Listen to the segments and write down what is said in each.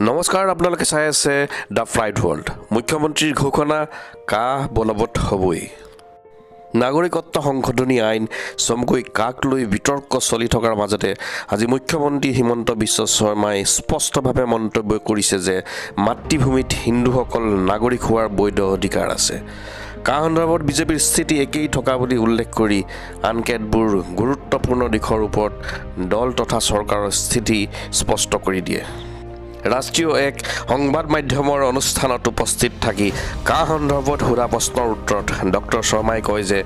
নমস্কাৰ, আপোনালোকে চাই আছে দ্য ফ্ৰাইড ৱৰ্ল্ড। মুখ্যমন্ত্ৰীৰ ঘোষণা, কাহ বলৱৎ হ'বই। নাগৰিকত্ব সংশোধনী আইন চমুকৈ কাক লৈ বিতৰ্ক চলি থকাৰ মাজতে আজি মুখ্যমন্ত্ৰী হিমন্ত বিশ্ব শৰ্মাই স্পষ্টভাৱে মন্তব্য কৰিছে যে মাতৃভূমিত হিন্দুসকল নাগৰিক হোৱাৰ বৈধ অধিকাৰ আছে। কা সন্দৰ্ভত বিজেপিৰ স্থিতি একেই থকা বুলি উল্লেখ কৰি আন কেতবোৰ গুৰুত্বপূৰ্ণ দিশৰ ওপৰত দল তথা চৰকাৰৰ স্থিতি স্পষ্ট কৰি দিয়ে। ৰাষ্ট্ৰীয় এক সংবাদ মাধ্যমৰ অনুষ্ঠানত উপস্থিত থাকি কা সন্দৰ্ভত সোধা প্ৰশ্নৰ উত্তৰত ডক্টৰ শৰ্মাই কয় যে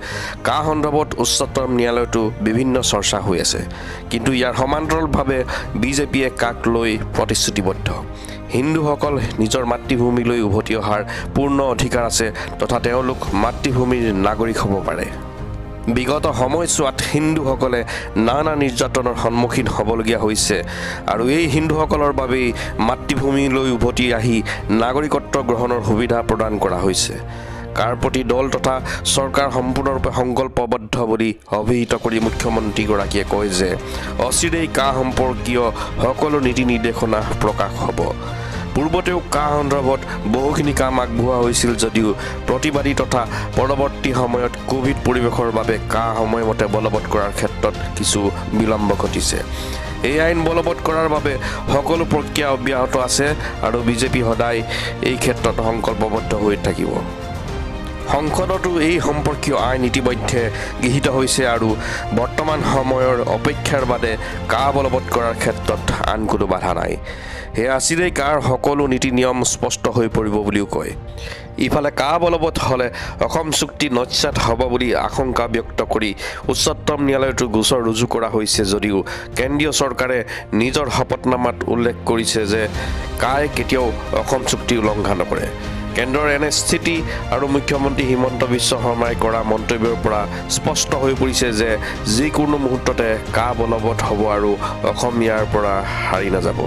কা সন্দৰ্ভত উচ্চতম ন্যায়ালয়তো বিভিন্ন চৰ্চা হৈ আছে, কিন্তু ইয়াৰ সমান্তৰালভাৱে বিজেপিয়ে কাক লৈ প্ৰতিশ্ৰুতিবদ্ধ। হিন্দুসকল নিজৰ মাতৃভূমিলৈ উভতি অহাৰ পূৰ্ণ অধিকাৰ আছে তথা তেওঁলোক মাতৃভূমিৰ নাগৰিক হ'ব পাৰে। বিগত সময়ছোৱাত হিন্দুসকলে নানা নিৰ্যাতনৰ সন্মুখীন হ'বলগীয়া হৈছে আৰু এই হিন্দুসকলৰ বাবেই মাতৃভূমিলৈ উভতি আহি নাগৰিকত্ব গ্ৰহণৰ সুবিধা প্ৰদান কৰা হৈছে। কাৰ প্ৰতি দল তথা চৰকাৰ সম্পূৰ্ণৰূপে সংকল্পবদ্ধ বুলি অভিহিত কৰি মুখ্যমন্ত্ৰীগৰাকীয়ে কয় যে অচিৰেই কা সম্পৰ্কীয় সকলো নীতি নিৰ্দেশনা প্ৰকাশ হ'ব। পূৰ্বতেও কা সন্দৰ্ভত বহুখিনি কাম আগবঢ়োৱা হৈছিল যদিও প্ৰতিবাদী তথা পৰৱৰ্তী সময়ত কোভিড পৰিৱেশৰ বাবে কা সময়মতে বলৱৎ কৰাৰ ক্ষেত্ৰত কিছু বিলম্ব ঘটিছে। এই আইন বলৱৎ কৰাৰ বাবে সকলো প্ৰক্ৰিয়া অব্যাহত আছে আৰু বিজেপি সদায় এই ক্ষেত্ৰত সংকল্পবদ্ধ হৈ থাকিব। সংসদতো এই সম্পৰ্কীয় আইন ইতিমধ্যে গৃহীত হৈছে আৰু বৰ্তমান সময়ৰ অপেক্ষাৰ বাদে কা বলৱৎ কৰাৰ ক্ষেত্ৰত আন কোনো বাধা নাই। সেয়া আছিলেই কাৰ সকলো নীতি নিয়ম স্পষ্ট হৈ পৰিব বুলিও কয়। ইফালে কা বলৱৎ হ'লে অসম চুক্তি নস্যাৎ হ'ব বুলি আশংকা ব্যক্ত কৰি উচ্চতম ন্যায়ালয়তো গোচৰ ৰুজু কৰা হৈছে যদিও কেন্দ্ৰীয় চৰকাৰে নিজৰ শপতনামাত উল্লেখ কৰিছে যে কাই কেতিয়াও অসম চুক্তি উলংঘা নকৰে। কেন্দ্ৰৰ এনে স্থিতি আৰু মুখ্যমন্ত্ৰী হিমন্ত বিশ্ব শৰ্মাই কৰা মন্তব্যৰ পৰা স্পষ্ট হৈ পৰিছে যে যিকোনো মুহূৰ্ততে কা বলৱৎ হ'ব আৰু অসম ইয়াৰ পৰা হাৰি নাযাব।